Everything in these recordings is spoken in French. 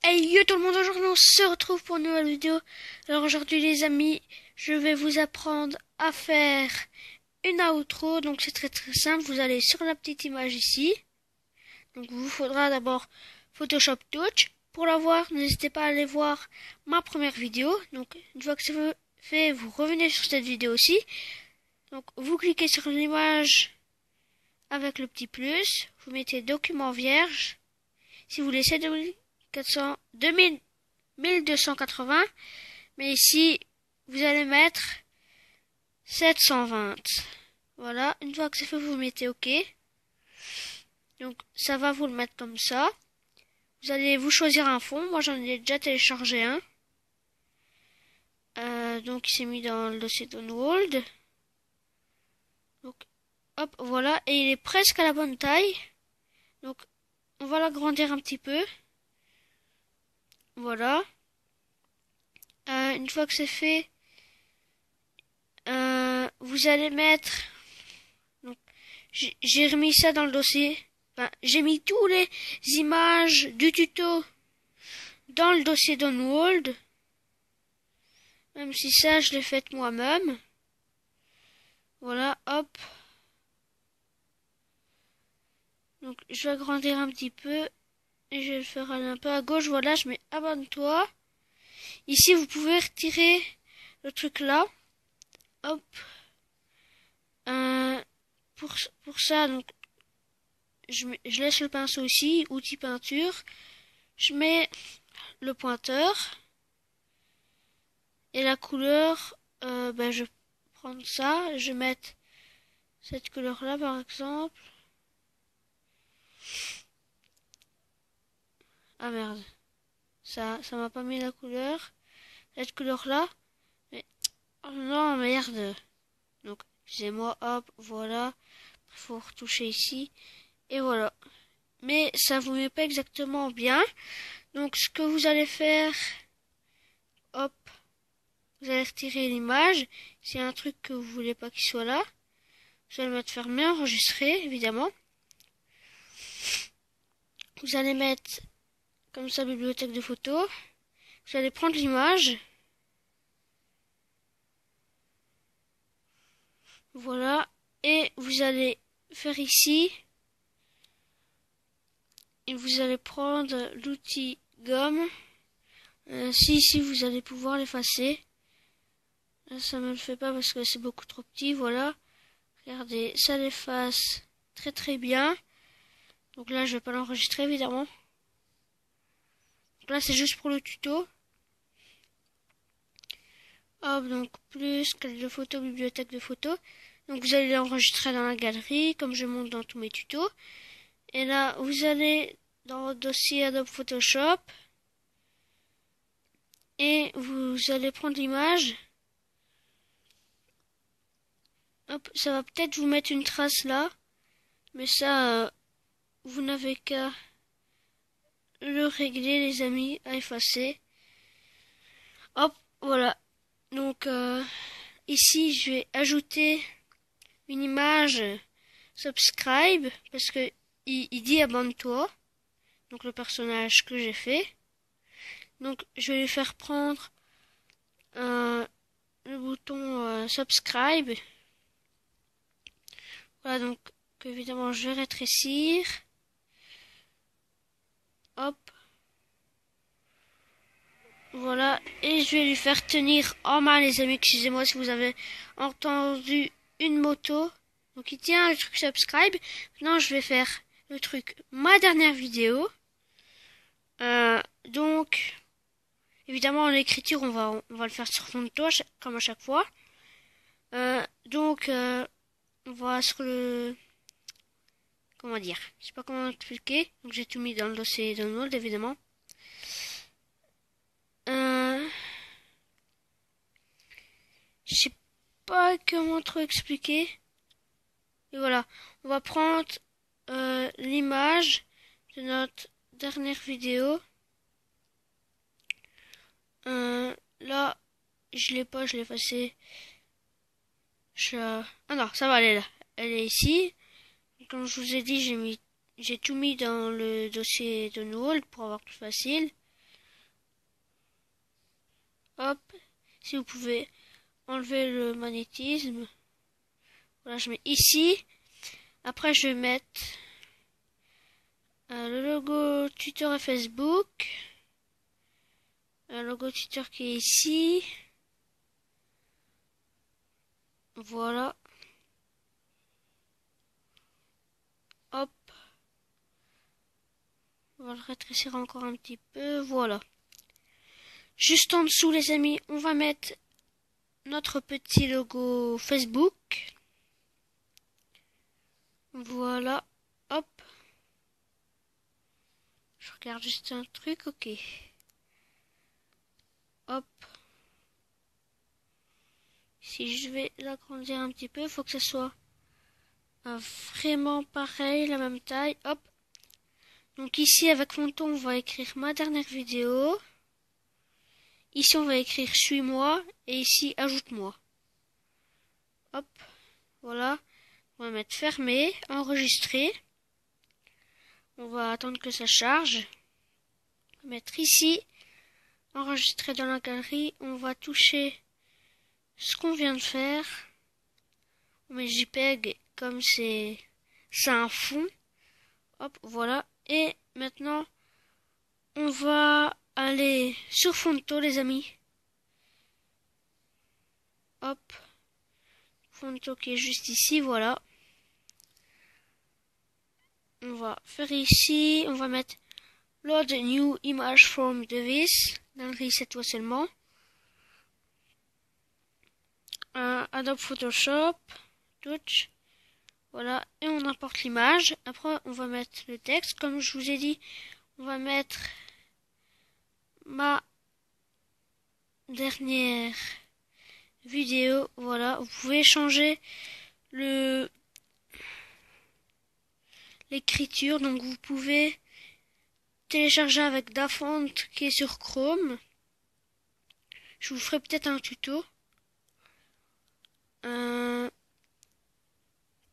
Hey yo tout le monde, aujourd'hui on se retrouve pour une nouvelle vidéo. Alors aujourd'hui les amis, je vais vous apprendre à faire une outro. Donc c'est très simple, vous allez sur la petite image ici. Donc il vous faudra d'abord Photoshop Touch. Pour l'avoir, n'hésitez pas à aller voir ma première vidéo. Donc une fois que c'est fait, vous revenez sur cette vidéo aussi. Donc vous cliquez sur l'image avec le petit plus, vous mettez document vierge. Si vous laissez 1280, mais ici vous allez mettre 720. Voilà, une fois que c'est fait, vous mettez OK. Donc ça va vous le mettre comme ça. Vous allez vous choisir un fond. Moi j'en ai déjà téléchargé un. Donc il s'est mis dans le dossier Download. Donc hop, voilà, et il est presque à la bonne taille. Donc on va l'agrandir un petit peu. Voilà. Une fois que c'est fait, vous allez mettre. Donc j'ai remis ça dans le dossier. Enfin, j'ai mis tous les images du tuto dans le dossier Download. Même si ça, je l'ai fait moi-même. Voilà, hop. Donc, je vais agrandir un petit peu. Et je vais le faire aller un peu à gauche. Voilà, je mets abonne-toi. Ici, vous pouvez retirer le truc là. Hop. Pour ça, donc, je laisse le pinceau ici, outil peinture. Je mets le pointeur. Et la couleur, je vais prendre ça. Je vais mettre cette couleur là, par exemple. Ah merde. Ça m'a pas mis la couleur. Cette couleur là. Mais, oh non, merde. Donc, excusez-moi, hop, voilà. Il faut retoucher ici. Et voilà. Mais ça vous met pas exactement bien. Donc, ce que vous allez faire, hop, vous allez retirer l'image. S'il y a un truc que vous voulez pas qu'il soit là, vous allez mettre fermé, enregistrer, évidemment. Vous allez mettre comme ça bibliothèque de photos. Vous allez prendre l'image. Voilà. Et vous allez faire ici. Et vous allez prendre l'outil gomme. Si vous allez pouvoir l'effacer. Là, ça me le fait pas parce que c'est beaucoup trop petit. Voilà. Regardez, ça l'efface très bien. Donc là, je vais pas l'enregistrer évidemment. Donc là, c'est juste pour le tuto. Hop, donc plus, carte de photos, bibliothèque de photos. Donc vous allez l'enregistrer dans la galerie, comme je montre dans tous mes tutos. Et là, vous allez dans votre dossier Adobe Photoshop. Et vous allez prendre l'image. Hop, ça va peut-être vous mettre une trace là. Mais ça, vous n'avez qu'à le régler, les amis, à effacer. Hop, voilà. Donc, ici, je vais ajouter une image subscribe, parce que il dit abonne-toi. Donc, le personnage que j'ai fait. Donc, je vais lui faire prendre le bouton subscribe. Voilà, donc, évidemment, je vais rétrécir. Hop. Voilà, et je vais lui faire tenir en main, les amis. Excusez-moi si vous avez entendu une moto. Donc il tient le truc subscribe. Maintenant je vais faire le truc ma dernière vidéo. Donc évidemment l'écriture on va le faire sur fond de toit comme à chaque fois. On va sur le, comment dire, je sais pas comment expliquer. Donc j'ai tout mis dans le dossier download évidemment. Je sais pas comment trop expliquer. Et voilà, on va prendre l'image de notre dernière vidéo. Là, je l'ai pas, je l'ai effacé. Ah non, ça va, elle est là. Elle est ici. Comme je vous ai dit, j'ai tout mis dans le dossier Download pour avoir plus facile. Hop, si vous pouvez enlever le magnétisme. Voilà, je mets ici. Après, je vais mettre le logo Twitter et Facebook. Un logo Twitter qui est ici. Voilà. Hop. On va le rétrécir encore un petit peu. Voilà. Juste en dessous, les amis, on va mettre notre petit logo Facebook. Voilà. Hop. Je regarde juste un truc. Ok. Hop. Si je vais l'agrandir un petit peu, il faut que ça soit vraiment pareil, la même taille. Hop. Donc ici, avec mon ton, on va écrire ma dernière vidéo. Ici, on va écrire suis-moi. Et ici, ajoute-moi. Hop. Voilà. On va mettre fermé, enregistrer. On va attendre que ça charge. On va mettre ici, enregistrer dans la galerie. On va toucher ce qu'on vient de faire. On met JPEG comme c'est un fond. Hop, voilà. Et maintenant, on va aller sur Fonto, les amis. Hop. Fonto qui est juste ici, voilà. On va faire ici, on va mettre Load New Image from Device. Galerie cette fois seulement. Adobe Photoshop. Touch. Voilà, et on importe l'image. Après, on va mettre le texte. Comme je vous ai dit, on va mettre ma dernière vidéo. Voilà, vous pouvez changer l'écriture. Donc, vous pouvez télécharger avec DaFont qui est sur Chrome. Je vous ferai peut-être un tuto.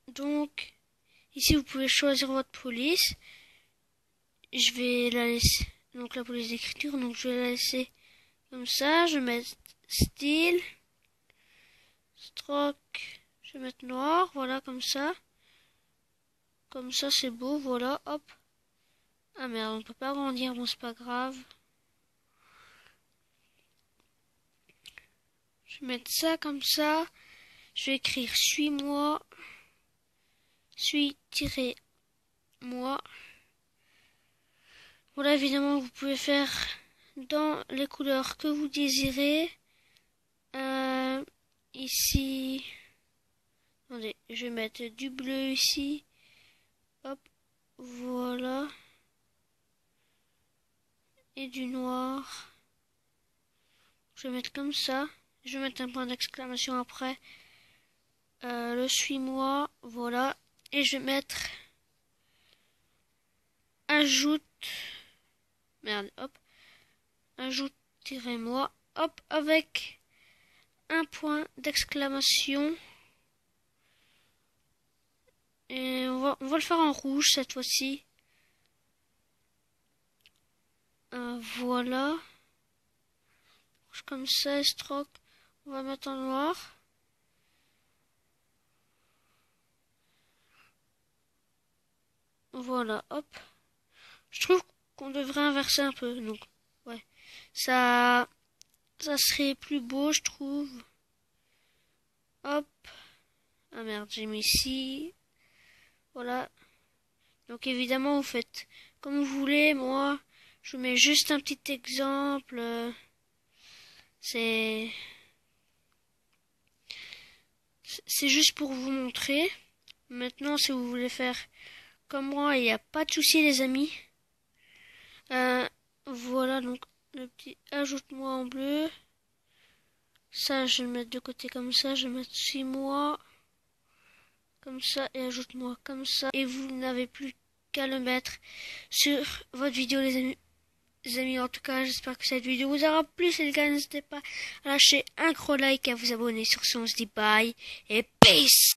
Donc, ici, vous pouvez choisir votre police. Je vais la laisser, donc la police d'écriture, donc je vais la laisser comme ça. Je vais mettre style, stroke, je vais mettre noir, voilà, comme ça. Comme ça, c'est beau, voilà, hop. Ah merde, on peut pas agrandir, bon, c'est pas grave. Je vais mettre ça comme ça. Je vais écrire suis-moi. Suis-moi. Voilà, évidemment, vous pouvez faire dans les couleurs que vous désirez. Ici, attendez, je vais mettre du bleu ici. Hop, voilà. Et du noir. Je vais mettre comme ça. Je vais mettre un point d'exclamation après. Le suis-moi, voilà. Et je vais mettre ajoute. Merde, hop. Ajoute-moi. Hop, avec un point d'exclamation. Et on va le faire en rouge cette fois-ci. Voilà. Comme ça, stroke. On va mettre en noir. Voilà, hop. Je trouve qu'on devrait inverser un peu. Donc, ouais. Ça serait plus beau, je trouve. Hop. Ah merde, j'ai mis ici. Voilà. Donc évidemment, vous faites comme vous voulez. Moi, je vous mets juste un petit exemple. C'est juste pour vous montrer. Maintenant, si vous voulez faire comme moi, il n'y a pas de souci, les amis. Voilà, donc le petit ajoute-moi en bleu. Ça, je vais le mettre de côté comme ça. Je vais mettre suis-moi comme ça et ajoute-moi comme ça. Et vous n'avez plus qu'à le mettre sur votre vidéo, les amis. Les amis, en tout cas, j'espère que cette vidéo vous aura plu. Si c'est le cas, n'hésitez pas à lâcher un gros like et à vous abonner. Sur ce, on se dit bye et peace.